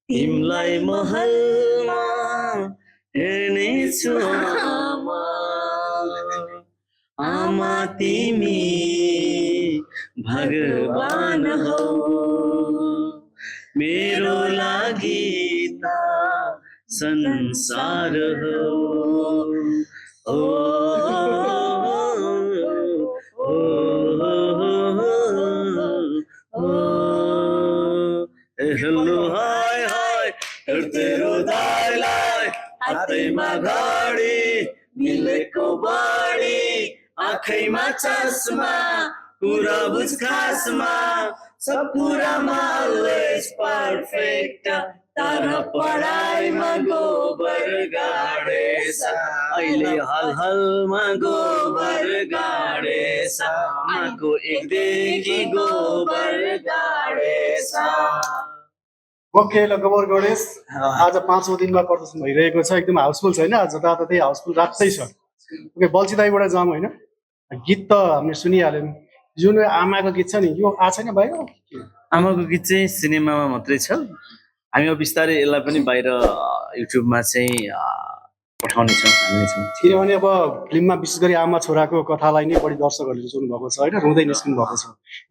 तिमलाई महलमा हेर्नेछु आमा आमा तिमी भगवान हौ मेरो लागि त संसार हो ओ हेलो हाय हाय तेरो दाइलाई हातैमा घडी मिलेको बाडी आँखैमा चस्मा कुरा बुझ खासमा सब कुरामा अलवेज पर्फेक्ट तर पढाइमा गोबर गाडेछ अहिले हलहलमा गोबर गाडेछ आमाको एकदेखि गोबर गाडेछ ओके ल गोबर गणेश आज 5औं दिनमा प्रदर्शन भइरहेको छ एकदम हाउसफुल छ हैन आज जताततै हाउसफुल रातै छ ओके बल्छी दाइबाट जाम हैन गीत त हामीले सुनिहाल्यौं जुन आमाको गीत छ नि यो आ छैन बाहिर आमाको गीत चाहिँ सिनेमामा मात्रै छ हामी अब बिस्तारै यसलाई पनि बाहिर युट्युबमा चाहिँ पठाउनेछौँ हाल्नेछौँ किनभने अब फिल्ममा विशेष गरी आमा छोराको कथालाई नै बढी दर्शकहरूले रुचाउनु भएको छ हैन रुँदै निस्किनु भएको छ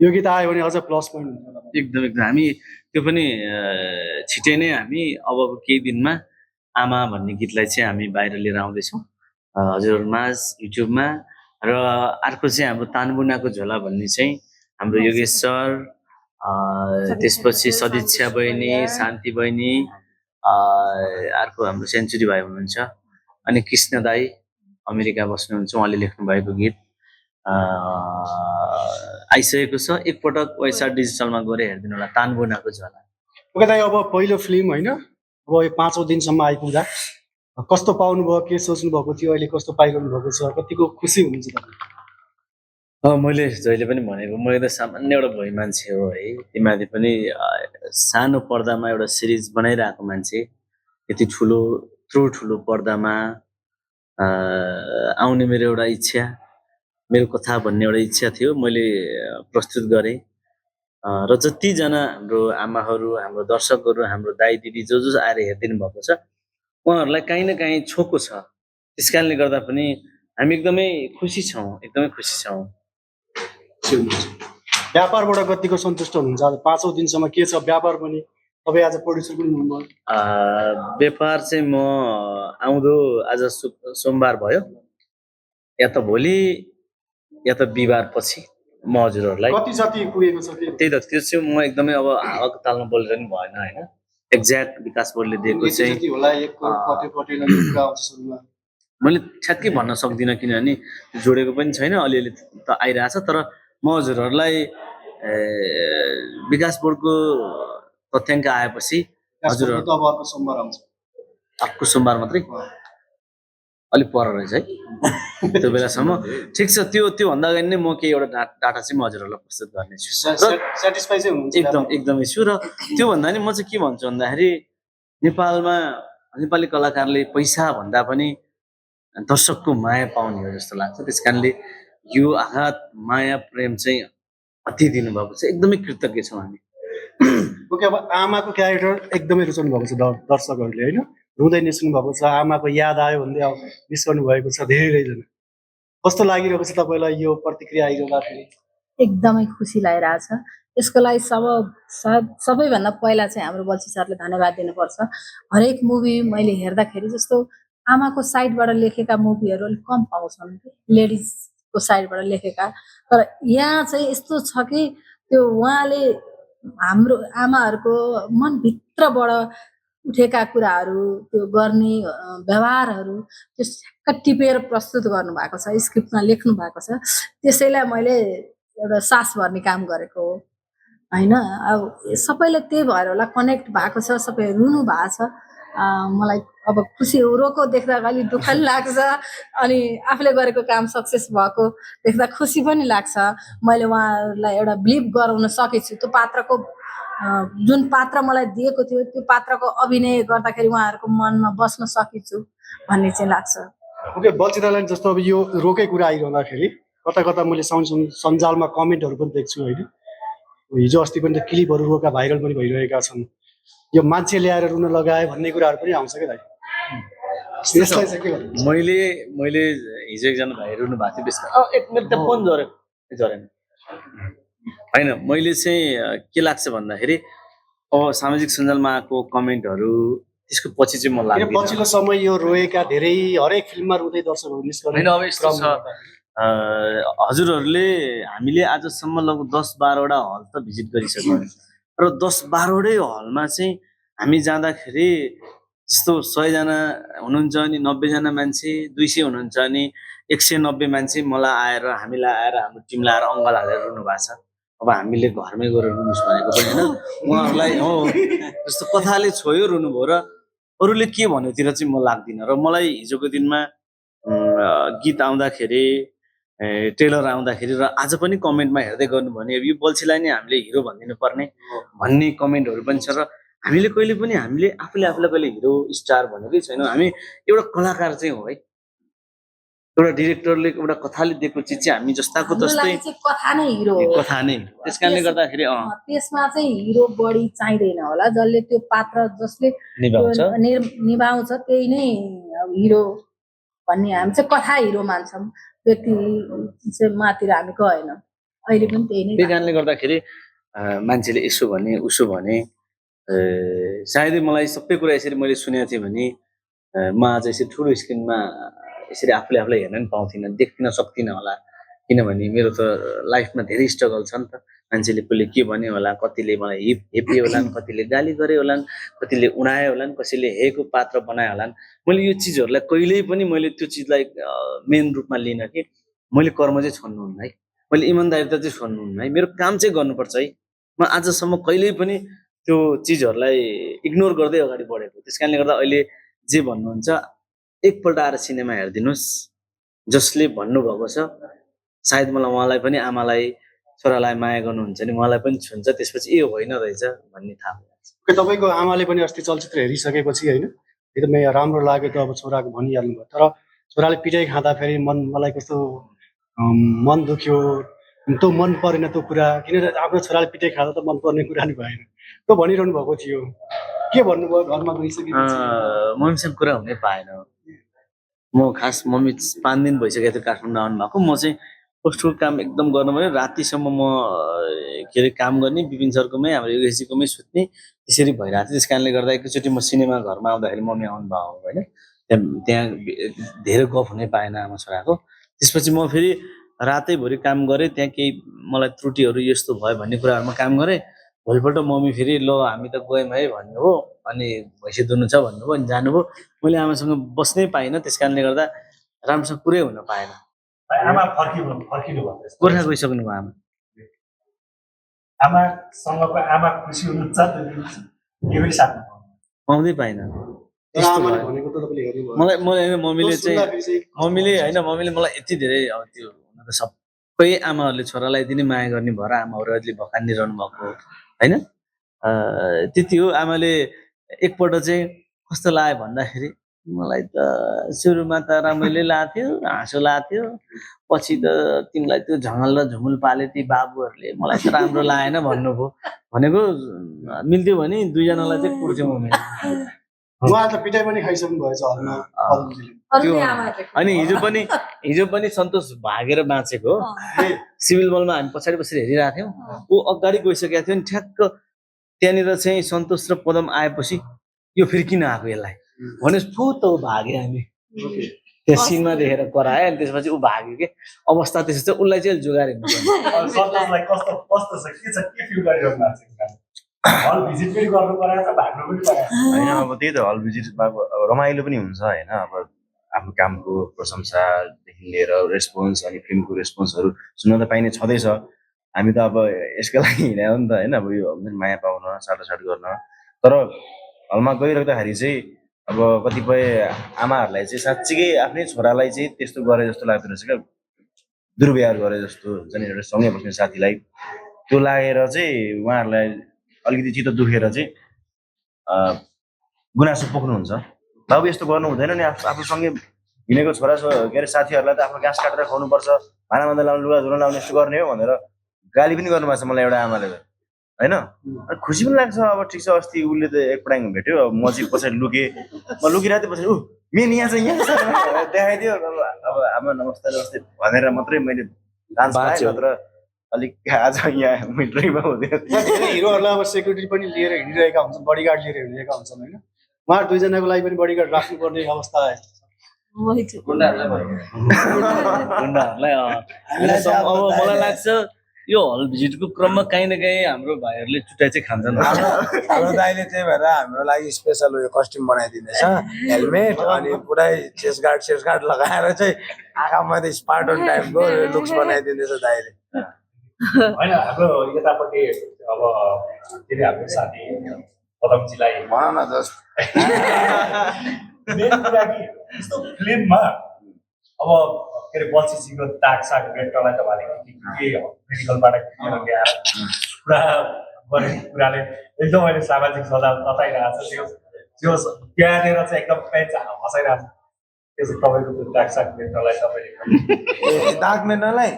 यो गीत आयो भने अझ प्लस पोइन्ट हुन्छ एकदम एकदम हामी त्यो पनि छिटै नै हामी अबको केही दिनमा आमा भन्ने गीतलाई चाहिँ हामी बाहिर लिएर आउँदैछौँ हजुरहरूमाझ युट्युबमा र अर्को चाहिँ हाम्रो तानबुनाको झोला भन्ने चाहिँ हाम्रो योगेश सर त्यसपछि सदिच्छा बहिनी शान्ति बहिनी अर्को हाम्रो सेन्चुरी भाइ हुनुहुन्छ अनि कृष्ण दाई अमेरिका बस्नुहुन्छ उहाँले लेख्नु भएको गीत आइसकेको छ एकपटक वेबसाइट डिजिटलमा गएर हेरिदिनु होला तानबुनाको झोला ओके दाइ अब पहिलो फिल्म हैन अब यो 5औं दिनसम्म आइपुग्दा कस्तो पाउनु भयो के सोच्नु भएको थियो अहिले कस्तो पाइरहनु भएको छ कतिको खुसी हुनुहुन्छ तपाईँ मैले जहिले पनि भनेको म एकदम सामान्य एउटा भोइ मान्छे हो है तिमीले पनि सानो पर्दामा एउटा सिरिज बनाइरहेको मान्छे यति ठुलो पर्दामा आउने मेरो एउटा इच्छा मेरो कथा भन्ने एउटा इच्छा थियो मैले प्रस्तुत गरेँ र जतिजना हाम्रो आमाहरू हाम्रो दर्शकहरू हाम्रो दाइ दिदी जो आएर हेरिदिनु भएको छ उहाँहरूलाई काहीँ न काहीँ छोको छ त्यस कारणले गर्दा पनि हामी एकदमै खुसी छौँ व्यापारबाट कतिको सन्तुष्ट हुनुहुन्छ आज 5औं दिनसम्म के छ व्यापार पनि तपाईँ आज प्रड्युसर पनि हुनुभयो व्यापार चाहिँ म आउँदो आज सोमबार भयो या त भोलि या त बिहिबार पछि म हजुरहरूलाई कति जति पुगेको छ त्यही त त्यो चाहिँ म एकदमै अब हावाको तालमा बोलेर पनि भएन होइन एक्ज्याक्ट विकास बोर्डले दिएको चाहिँ मैले ठ्याक्कै भन्न सक्दिनँ किनभने जोडेको पनि छैन अलिअलि त आइरहेछ तर म हजुरहरूलाई विकास बोर्डको तथ्याङ्क आएपछि हजुरहरू अर्को सोमबार मात्रै अलिक पर रहेछ है त्यो बेलासम्म ठिक छ त्योभन्दा अगाडि नै म केही एउटा डाटा चाहिँ म हजुरहरूलाई प्रस्तुत गर्नेछु एकदमै छु र त्योभन्दा नि म चाहिँ के भन्छु भन्दाखेरि नेपालमा नेपाली कलाकारले पैसा भन्दा पनि दर्शकको माया पाउने हो जस्तो लाग्छ त्यस कारणले यो आघात माया प्रेम चाहिँ अति दिनुभएको छ एकदमै कृतज्ञ छौँ हामी ओके अब आमाको क्यारेक्टर एकदमै रुचाउनु भएको छ दर्शकहरूले होइन रुँदै निस्कनु भएको छ आमाको याद आयो भन्दै अब निस्कनु भएको छ धेरैजना कस्तो लागिरहेको छ तपाईँलाई यो प्रतिक्रिया आइरहँदाखेरि एकदमै खुसी लागिरहेछ यसको लागि सबैभन्दा पहिला चाहिँ हाम्रो बल्छी सरले धन्यवाद दिनुपर्छ हरेक मुभी मैले हेर्दाखेरि जस्तो आमाको साइडबाट लेखेका मुभीहरू अलिक कम पाउँछन् लेडिजको साइडबाट लेखेका तर यहाँ चाहिँ यस्तो छ कि त्यो उहाँले हाम्रो आमाहरूको मनभित्रबाट उठेका कुराहरू त्यो गर्ने व्यवहारहरू त्यो ठ्याक्क टिपेर प्रस्तुत गर्नुभएको छ स्क्रिप्टमा लेख्नु भएको छ त्यसैलाई मैले एउटा सास भर्ने काम गरेको हो होइन अब सबैले त्यही भएर होला कनेक्ट भएको छ सबै रुनु भएको छ मलाई अब खुसी रोको देख्दा अलि दुःख पनि लाग्छ अनि आफूले गरेको काम सक्सेस भएको देख्दा खुसी पनि लाग्छ मैले उहाँहरूलाई एउटा बिलिभ गराउन सकेछु त्यो पात्रको जुन पात्र मलाई दिएको थियो त्यो पात्रको अभिनय गर्दाखेरि उहाँहरूको मनमा बस्न सकेछु भन्ने चाहिँ लाग्छ ओके बल्छीदालाई जस्तो अब यो रोकै कुरा आइरहँदाखेरि कता कता मैले सञ्जालमा कमेन्टहरू पनि देख्छु होइन हिजो अस्ति पनि त क्लिपहरू रोका भाइरल पनि भइरहेका छन् यो मान्छे ल्याएर रुन लगाए भन्ने कुराहरू पनि आउँछ क्या दाइ यसलाई चाहिँ के गर्नु मैले हिजो एकजना भाइ रुनु भएको थियो बेसी एक मिनट त फोन झरेन होइन मैले चाहिँ के लाग्छ भन्दाखेरि अब सामाजिक सञ्जालमा आएको कमेन्टहरू त्यसको पछि चाहिँ म किन लाग्दैन पछिल्लो समय यो रोएका धेरै हरेक फिल्ममा रुँदै दर्शकहरू मिस गर्ने होइन अब यस्तो छ हजुरहरूले हामीले आजसम्म लगभग 10-12वटा हल त भिजिट गरिसक्यौँ र 10-12वटै हलमा चाहिँ हामी जाँदाखेरि जस्तो 100जना हुनुहुन्छ अनि 90जना मान्छे 200 हुनुहुन्छ अनि 190 मान्छे मलाई आएर हामीलाई आएर हाम्रो टिमलाई आएर अङ्गल हालेर रुनु भएको छ अब हामीले घरमै गएर रुनुहोस् भनेको पनि होइन उहाँहरूलाई हो जस्तो कथाले छोयो रुनुभयो र अरूले के भन्योतिर चाहिँ म लाग्दिनँ र मलाई हिजोको दिनमा गीत आउँदाखेरि ट्रेलर आउँदाखेरि र आज पनि कमेन्टमा हेर्दै गर्नु भने यो बल्छीलाई नै हामीले हिरो भनिदिनु पर्ने भन्ने कमेन्टहरू पनि छ र हामीले कहिले पनि हामीले आफूलाई कहिले हिरो स्टार भनेकै छैनौँ हामी एउटा कलाकार चाहिँ हो है एउटा डिरेक्टरले एउटा कथाले दिएको चिज चाहिँ हामी जस्ताको हाम्रो जस्तै लागि चाहिँ कथा नै हिरो हो कथा नै त्यस कारणले गर्दाखेरि त्यसमा चाहिँ हिरो बढी चाहिँदैन होला जसले त्यो पात्र जसले निभाउँछ निभाउँछ त्यही नै अब हिरो भन्ने हामी चाहिँ कथा हिरो मान्छौँ व्यक्ति चाहिँ मातिर हामी गएन अहिले पनि त्यही नै त्यही कारणले गर्दाखेरि मान्छेले यसो भने उसो भने सायदै मलाई सबै कुरा यसरी मैले सुनेको थिएँ भने म आज यसरी ठुलो स्क्रिनमा यसरी आफूलाई हेर्न पनि पाउँथिनँ देख्न सक्दिनँ होला किनभने मेरो त लाइफमा धेरै स्ट्रगल छ नि त मान्छेले कसले के भन्यो होला कतिले मलाई हेप्यो होलान् कतिले गाली गरे होलान् कतिले उडायो होलान् कसैले हेको पात्र बनायो होलान् मैले यो चिजहरूलाई कहिल्यै पनि मैले त्यो चिजलाई मेन रूपमा लिन कि मैले कर्म चाहिँ छोड्नुहुन्न है मैले इमान्दारिता चाहिँ छोड्नुहुन्न है मेरो काम चाहिँ गर्नुपर्छ है म आजसम्म कहिल्यै पनि त्यो चिजहरूलाई इग्नोर गर्दै अगाडि बढेको त्यस कारणले गर्दा अहिले जे भन्नुहुन्छ एकपल्ट आएर सिनेमा हेरिदिनुहोस् जसले भन्नुभएको छ सायद मलाई उहाँलाई पनि आमालाई छोरालाई माया गर्नुहुन्छ नि उहाँलाई पनि छुन्छ त्यसपछि ए होइन रहेछ भन्ने थाहा हुन्छ तपाईँको आमाले पनि अस्ति चलचित्र हेरिसकेपछि होइन एकदमै राम्रो लाग्यो त अब छोराको भनिहाल्नु भयो तर छोराले पिटाइ खाँदाखेरि मलाई कस्तो मन दुख्यो त्यो मन परेन त्यो कुरा किन आफ्नो छोराले पिटाइ खाँदा त मन पर्ने कुरा नि भएन त्यो भनिरहनु भएको थियो के भन्नुभयो घरमा गइसकेपछि मम्मीसँग कुरा हुनै पाएन म खास मम्मी 5 दिन भइसकेको थियो काठमाडौँ आउनु भएको म चाहिँ पोस्टको काम एकदम गर्नु भयो रातिसम्म म के अरे काम गर्ने विपिन सरकोमै हाम्रो योगेशजीकोमै सुत्ने त्यसरी भइरहेको थियो त्यस कारणले गर्दा एकैचोटि म सिनेमा घरमा आउँदाखेरि मम्मी आउनु भएको होइन त्यहाँ धेरै गफ हुनै पाएन आमा छोराको त्यसपछि म फेरि रातैभरि काम गरेँ त्यहाँ केही मलाई त्रुटिहरू यस्तो भयो भन्ने कुराहरूमा काम गरेँ भोलिपल्ट मम्मी फेरि ल हामी त गयौँ है भन्नुभयो अनि भैँसी दुनु छ भन्नुभयो अनि जानुभयो मैले आमासँग बस्नै पाइनँ त्यस कारणले गर्दा राम्रोसँग कुरै हुन पाएन आमा फर्किनु भन्दैछ गोर्खा गइसक्नु भयो आमा आमासँगको आमा खुसी हुनुहुन्छ त्यो पनि साथमा पाउँदै पाइनँ आमाले भनेको त तपाईँले हेर्नुभयो मलाई मम्मीले चाहिँ मम्मीले मलाई यति धेरै अब त्यो हुन त सबै आमाहरूले छोरालाई यति नै माया गर्ने भएर आमाहरू अहिले भकानिरहनु भएको होइन त्यति हो आमाले एकपल्ट चाहिँ कस्तो लाग्यो भन्दाखेरि मलाई त सुरुमा त रमाइलो लाग्थ्यो हाँसो लाग्थ्यो पछि त तिमीलाई त्यो झङ्गल र झुमुल पाले ती बाबुहरूले मलाई त राम्रो लागेन भन्नुभयो भनेको मिल्थ्यो भने दुईजनालाई चाहिँ कुर्थ्यो मम्मी उहाँ त पिटाइ पनि खाइसक्नु भएछ हलमा त्यो अनि हिजो पनि सन्तोष भागेर बाँचेको हो सिभिल बलमा हामी पछाडि बसेर हेरिरहेको थियौँ ऊ अगाडि गइसकेको थियो नि ठ्याक्क त्यहाँनिर चाहिँ सन्तोष र पदम आएपछि यो फेरि किन आएको यसलाई भने फुत ऊ भाग्यो हामी त्यहाँ सिनमा देखेर करायो अनि त्यसपछि ऊ भाग्यो कि अवस्था त्यसो छ उसलाई चाहिँ जोगाएर हिँड्नु सन्तोषलाई कस्तो छ के फिल गरिरहनु भएको छ हल भिजिट पनि गर्नु परेको छ भाग्नु पनि परेको होइन अब त्यही त हल भिजिटमा अब रमाइलो पनि हुन्छ होइन अब आफ्नो कामको प्रशंसादेखि लिएर रेस्पोन्स अनि फिल्मको रेस्पोन्सहरू सुन्न त पाइने छँदैछ हामी त अब यसको लागि हिँड्यो नि त होइन अब यो माया पाउन साटासाट गर्न तर हलमा गइराख्दाखेरि चाहिँ अब कतिपय आमाहरूलाई चाहिँ साँच्चीकै आफ्नै छोरालाई चाहिँ त्यस्तो गरे जस्तो लाग्दो रहेछ क्या दुर्व्यवहार गरे जस्तो हुन्छ नि एउटा सँगै बस्ने साथीलाई त्यो लागेर चाहिँ उहाँहरूलाई अलिकति चित्त दुखेर चाहिँ गुनासो पोख्नुहुन्छ बाबु यस्तो गर्नु हुँदैन नि आफूसँगै हिँडेको छोरा के अरे साथीहरूलाई त आफ्नो घाँस काटेर खुवाउनुपर्छ भाँडा मान्दा लाउने लुगा धुन लाउने यस्तो गर्ने हो भनेर गाली पनि गर्नुभएको छ मलाई एउटा आमाले होइन अनि खुसी पनि लाग्छ अब ठिक छ अस्ति उसले त एकपटाङ भेट्यो अब म चाहिँ पछाडि लुकेँ म लुकिरहेको थिएँ पछाडि मेन यहाँ चाहिँ यहाँ छ देखाइदियो अब आमा नमस्ते नमस्ते भनेर मात्रै मैले डान्स पाएँ बाँच्यो। नत्र अलिक आज यहाँ मिट्रीमा हुँदैन धेरै हिरोहरूलाई अब सेक्युरिटी पनि लिएर हिँडिरहेका हुन्छन्, बडीगार्ड लिएर हिँडिरहेका हुन्छन् होइन, उहाँहरू दुईजनाको लागि पनि बडीगार्ड राख्नुपर्ने अवस्था आयो। वही छु। गुन्डाहरूलाई अहिलेसम्म अब मलाई लाग्छ यो हल भिजिटको क्रममा काहीँ न काहीँ हाम्रो भाइहरूले चुटाइ चाहिँ खान्छन् हाम्रो दाइले त्यही भएर हाम्रो लागि स्पेसल उयो कस्ट्युम बनाइदिँदैछ, हेलमेट अनि पुरै चेस्ट गार्ड लगाएर चाहिँ आँखामा स्पार्टन टाइपको लुक्स बनाइदिँदैछ दाइले। होइन हाम्रो यतापट्टि अब के अरे हाम्रो साथी पदमजीलाई भन न जस्ट मेन कुरा कि यस्तो फिल्ममा अब के अरे बल्छीजीको दाग साग भेट्टलाई त भने के मेडिकलबाट किनेर ल्याएर पुरा गरेको कुराले एकदम अहिले सामाजिक सञ्जाल तताइरहेको छ त्यो त्यहाँनिर चाहिँ एकदम प्याच हँसाइरहेको छ। त्यो चाहिँ तपाईँको त्यो दाग साग भेट्टलाई तपाईँले दाग मेर्नलाई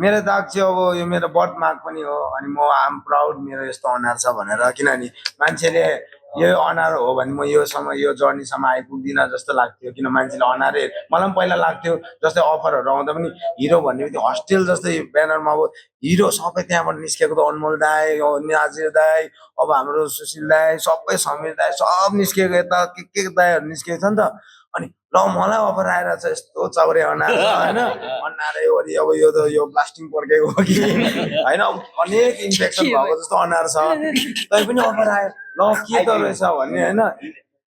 मेरो दाग चाहिँ अब यो मेरो बर्थ मार्क पनि हो अनि म आम प्राउड मेरो यस्तो अनुहार छ भनेर, किनभने मान्छेले यो अनुहार हो भने म योसम्म यो जर्नीसम्म आइपुग्दिनँ जस्तो लाग्थ्यो, किन मान्छेले अनुहारै मलाई पनि पहिला लाग्थ्यो जस्तै अफरहरू आउँदा पनि हिरो भन्ने बित्तिकै हस्टेल जस्तै ब्यानरमा अब हिरो सबै त्यहाँबाट निस्केको त अनमोल दाई, नाजिर दाई, अब हाम्रो सुशील दाई, सबै समीर दाई सब निस्केको यता के दाईहरू निस्केको छ नि त। अनि ल मलाई अफर आएर चाहिँ यस्तो चौरे अनुहार छ होइन, अनुहारै वरि अब यो त यो प्लास्टिक पड्केको हो कि होइन, अनेक इन्फेक्सन भएको जस्तो अनुहार छ तै पनि अफर आयो ल के त रहेछ भन्ने होइन।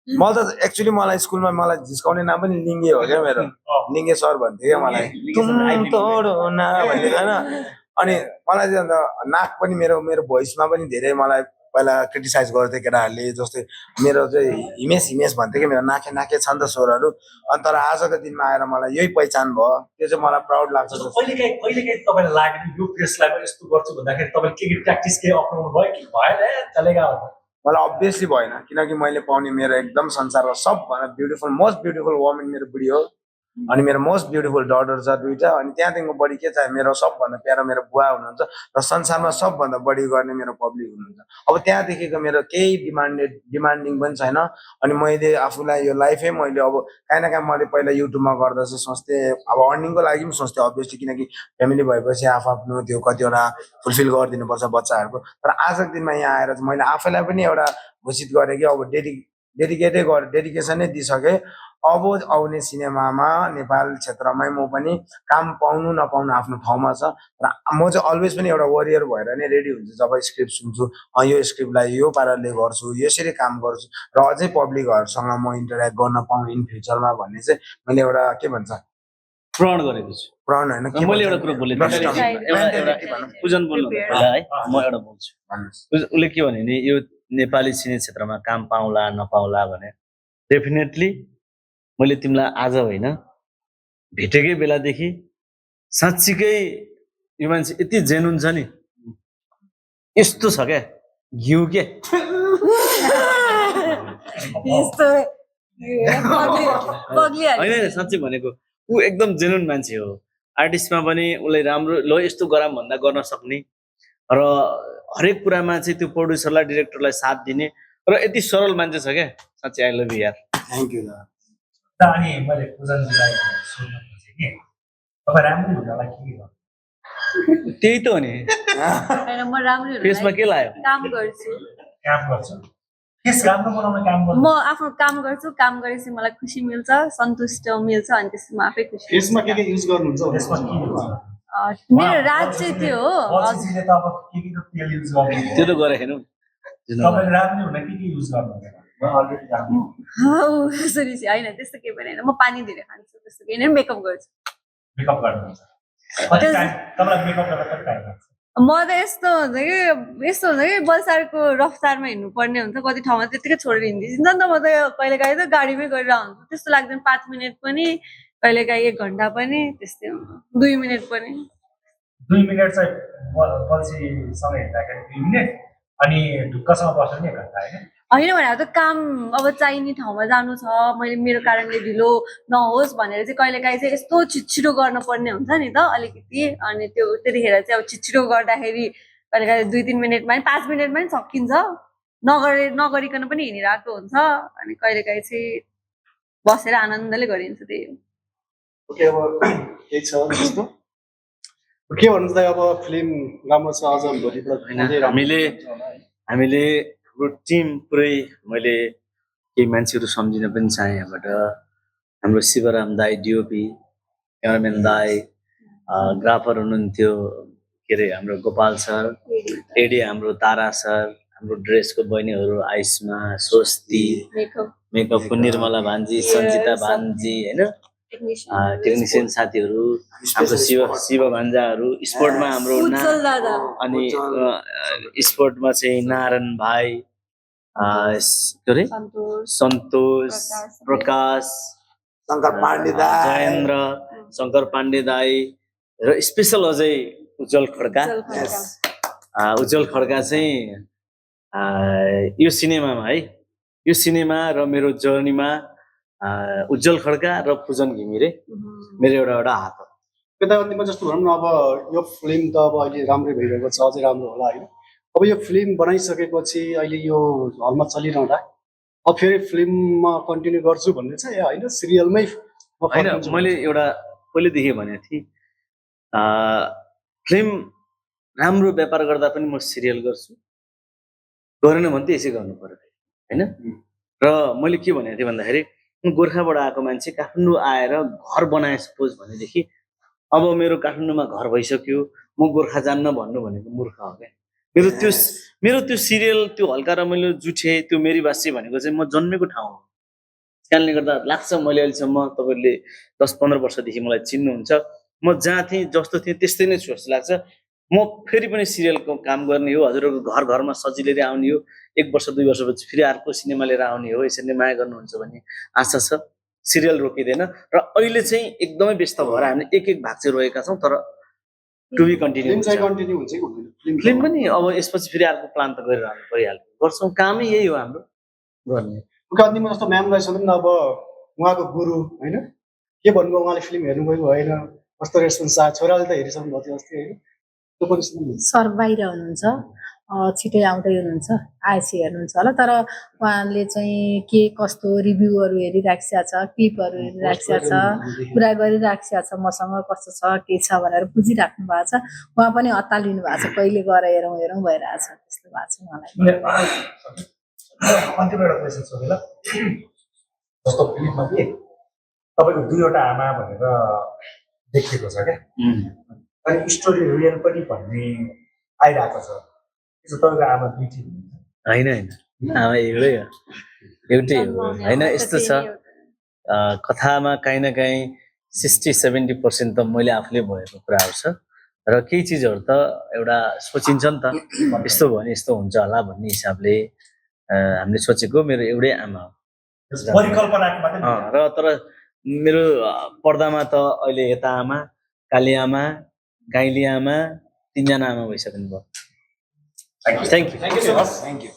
मलाई त एक्चुअली मलाई स्कुलमा मलाई झिस्काउने नाम पनि लिङ्गे हो क्या मेरो, लिङ्गे सर भन्थ्यो क्या मलाई तुम तोडो ना भन्ने होइन। अनि मलाई चाहिँ अन्त नाक पनि मेरो मेरो भोइसमा पनि धेरै मलाई पहिला क्रिटिसाइज गर्थ्यो केटाहरूले, जस्तै मेरो चाहिँ हिमेश भन्थ्यो कि मेरो नाके नाके छ नि त स्वरहरू। अनि तर आजको दिनमा आएर मलाई यही पहिचान भयो, त्यो चाहिँ मलाई प्राउड लाग्छ। कहिलेकाहीँ तपाईँलाई लाग्यो यो फेसलाई म यस्तो गर्छु भन्दाखेरि तपाईँले के प्र्याक्टिस केही अप्नाउनु भयो कि भएन चलेगा? मलाई अभियसली भएन, किनकि मैले पाउने मेरो एकदम संसारमा सबभन्दा ब्युटिफुल मोस्ट ब्युटिफुल वुमन मेरो बुढी हो अनि मेरो मोस्ट ब्युटिफुल डटर छ दुईटा, अनि त्यहाँदेखिको बढी के चाहियो, मेरो सबभन्दा प्यारो मेरो बुवा हुनुहुन्छ र संसारमा सबभन्दा बढी गर्ने मेरो पब्लिक हुनुहुन्छ। अब त्यहाँदेखिको मेरो केही डिमान्डिङ पनि छैन। अनि मैले आफूलाई यो लाइफै मैले अब काहीँ न काहीँ मैले पहिला युट्युबमा गर्दा चाहिँ सोच्थेँ अब अर्निङको लागि पनि सोच्थेँ अभियसली, किनकि फ्यामिली भएपछि आफ्नो त्यो कतिवटा फुलफिल गरिदिनुपर्छ बच्चाहरूको। तर आजको दिनमा यहाँ आएर चाहिँ मैले आफैलाई पनि एउटा घोषित गरेँ कि अब डेडिकेसनै दिइसकेँ। अब आउने सिनेमामा नेपाल क्षेत्रमै म पनि काम पाउनु नपाउनु आफ्नो ठाउँमा छ र म चाहिँ अलवेज पनि एउटा वरियर भएर नै रेडी हुन्छु जब स्क्रिप्ट सुन्छु, यो स्क्रिप्टलाई यो पाराले गर्छु, यसरी काम गर्छु र अझै पब्लिकहरूसँग म इन्टरेक्ट गर्न पाउँ इन फ्युचरमा भन्ने चाहिँ मैले एउटा के भन्छ प्रण गरेको छु। प्रण होइन के मैले भन्छ? एउटा कुरो बोलेँ Mentality भनौँ। पूजन बोल्नु पहिला है म एउटा बोल्छु। उसले के भने नि यो नेपाली सिने क्षेत्रमा काम पाउला नपाउला भने डेफिनेटली मैले तिमीलाई आज होइन भेटेकै बेलादेखि साँच्चीकै यो मान्छे यति जेनुन छ नि, यस्तो छ क्या घिउ के यस्तो होइन साँच्चै भनेको ऊ एकदम जेनुन मान्छे हो। आर्टिस्टमा पनि उसलाई राम्रो ल यस्तो गराम भन्दा गर्न सक्ने र हरेक कुरामा चाहिँ त्यो प्रोड्युसरलाई डिरेक्टरलाई साथ दिने र यति सरल मान्छे छ क्या साँच्चै। आई लभ यु यार। थ्याङ्क यू दादा। अनि मैले पूजनजीलाई सोध्न खोजेँ कि तपाईँ राम्रो हुनलाई के गर्नु? त्यही त हो नि, होइन म राम्रो फेसमा के लाग्यो? काम गर्छु, काम गर्छु फेस राम्रो बनाउन काम गर्छु। म आफ्नो काम गर्छु, काम गरेपछि मलाई खुसी मिल्छ, सन्तुष्ट मिल्छ अनि त्यसपछि म आफै खुसी यसमा के युज गर्नुहुन्छ त्यसमा के युज गर्नु? मेरो राज चाहिँ त्यो हो। बल्छीजीले त अब के तेल युज गर्नु? त्यो त गरेर हेर्नु तपाईँले राम्रो हुन के युज गर्नु? अलरेडी जान्नु। सरी होइन त्यस्तो केही पनि होइन, म पानी धेरै खान्छु, त्यस्तो केही होइन, मेकअप गर्छु। मेकअप गर्नुहुन्छ? कति टाइम तपाईँलाई मेकअप गर्दा कति टाइम लाग्छ? म त यस्तो हुन्छ कि बल्सारको रफ्तारमा हिँड्नु पर्ने हुन्छ, कति ठाउँमा त्यतिकै छोडेर हिँडिदिन्छ नि त। म त कहिलेकाहीँ त गाडीमै गरेर आउँछु, त्यस्तो लाग्दैन 5 मिनट पनि, कहिलेकाहीँ 1 घन्टा पनि, त्यस्तै 2 मिनट पनि। 2 मिनट चाहिँ बल्छीसँग हिँड्दाखेरि 2 मिनट अनि ढुक्कसँग बस्नु नि 1 घन्टा होइन? होइन भने त काम अब चाहिने ठाउँमा जानु छ, मैले मेरो कारणले ढिलो नहोस् भनेर चाहिँ कहिलेकाहीँ चाहिँ यस्तो छिटो गर्न पर्ने हुन्छ नि त अलिकति। अनि त्यो त्यतिखेर चाहिँ अब छिटो गर्दाखेरि कहिले कहिले 2-3 मिनटमा 5 मिनटमा सकिन्छ नगरिकन पनि हिँडिरहेको हुन्छ अनि कहिले काहीँ चाहिँ बसेर आनन्दले गरिन्छ त्यही हो ओके अब केही छ जस्तो के भन्नुहुन्छ दाइ अब फिल्म राम्रो छ अझ भोलिबाट होइन हामीले हाम्रो टिम पुरै मैले केही मान्छेहरू सम्झिन पनि चाहेँ यहाँबाट हाम्रो शिवराम दाई डिओपी क्यामराम्यान दाई ग्राफर हुनुहुन्थ्यो के अरे हाम्रो गोपाल सर एडी हाम्रो तारा सर हाम्रो ड्रेसको बहिनीहरू आइस्मा स्वस्ति मेकअपको निर्मला भान्जी सञ्चिता भान्जी होइन टेक्निसियन साथीहरू हाम्रो शिव भान्जाहरू स्पोर्टमा हाम्रो अनि स्पोर्टमा चाहिँ नारायण भाइ के अरे सन्तोष प्रकाश शङ्कर पाण्डे दाइ जयेन्द्र शङ्कर पाण्डे दाई र स्पेसल अझै उज्जवल खड्का उज्जवल खड्का चाहिँ यो सिनेमामा है यो सिनेमा र मेरो जर्नीमा उज्जवल खड्का र पूजन घिमिरे मेरो एउटा हात हो यताउतिमा जस्तो भनौँ न अब यो फिल्म त अब अहिले राम्रै भइरहेको छ अझै राम्रो होला होइन अब यो फिल्म बनाइसकेपछि अहिले यो हलमा चलिरहँदा अब फेरि फिल्ममा कन्टिन्यू गर्छु भन्ने छ या होइन सिरियलमै होइन मैले एउटा पहिलेदेखि भनेको थिएँ फिल्म राम्रो व्यापार गर्दा पनि म सिरियल गर्छु गरेन भने त यसै गर्नु पर्यो होइन र मैले के भनेको थिएँ भन्दाखेरि गोर्खाबाट आएको मान्छे काठमाडौँ आएर घर बनाए सपोज भनेदेखि अब मेरो काठमाडौँमा घर भइसक्यो म गोर्खा जान्न भन्नु भनेको मूर्ख हो क्या मेरो त्यो सिरियल त्यो हल्का रमाइलो जुठे त्यो मेरी बासी भनेको चाहिँ म जन्मेको ठाउँ हो कारणले गर्दा लाग्छ मैले अहिलेसम्म तपाईँहरूले 10-15 वर्षदेखि मलाई चिन्नुहुन्छ म जहाँ थिएँ जस्तो थिएँ त्यस्तै नै छु जस्तो लाग्छ म फेरि पनि सिरियलको काम गर्ने हो हजुरहरूको घर घरमा सजिलै आउने हो 1 वर्ष 2 वर्षपछि फेरि अर्को सिनेमा लिएर आउने हो यसरी नै माया गर्नुहुन्छ भन्ने आशा छ सिरियल रोकिँदैन र अहिले चाहिँ एकदमै व्यस्त भएर हामीले एक भाग चाहिँ रोकेका छौँ तर टु बी कन्टिन्यू हुन्छ फिल्म पनि अब यसपछि फेरि अर्को प्लान त गरिरहनु परिहाल्यो गर्छौँ कामै यही हो हाम्रो गर्ने अन्तिममा जस्तो म्यामलाई सोधौँ न अब उहाँको गुरु होइन के भन्नुभयो उहाँले फिल्म हेर्नुभयो होइन कस्तो रेस्पोन्स आयो छोराले त हेरिसक्नु भएको थियो अस्ति होइन त्यो पनि सुन्नु सर बाहिर हुनुहुन्छ छिटै आउँदै हुनुहुन्छ आएपछि हेर्नुहुन्छ होला तर उहाँले चाहिँ के कस्तो रिभ्यूहरू हेरिराखेको छ क्लिपहरू हेरिराखेको छ कुरा गरिराखेको छ मसँग कस्तो छ के छ भनेर बुझिराख्नु भएको छ उहाँ पनि हतार लिनु भएको छ कहिले गएर हेरौँ हेरौँ भइरहेछ त्यस्तो भएको छ उहाँलाई अन्तिम एउटा क्वेसन सोधेँ ल जस्तो फिल्ममा के तपाईँको 2वटा आमा भनेर देखिएको छ क्या अनि स्टोरी रियल पनि भन्ने आइरहेको छ तपाईँको आमा 2टी होइन आमा एउटै हो होइन यस्तो छ कथामा काहीँ न काहीँ 60-70% त मैले आफूले भएको कुराहरू छ र केही चिजहरू त एउटा सोचिन्छ नि त यस्तो भयो भने यस्तो हुन्छ होला भन्ने हिसाबले हामीले सोचेको मेरो एउटै आमा हो परिकल्पनाको मात्रै र तर मेरो पर्दामा त अहिले यता आमा काली आमा गाइली आमा 3जना आमा भइसक्नु भयो थ्याङ्क यू थ्याङ्क यू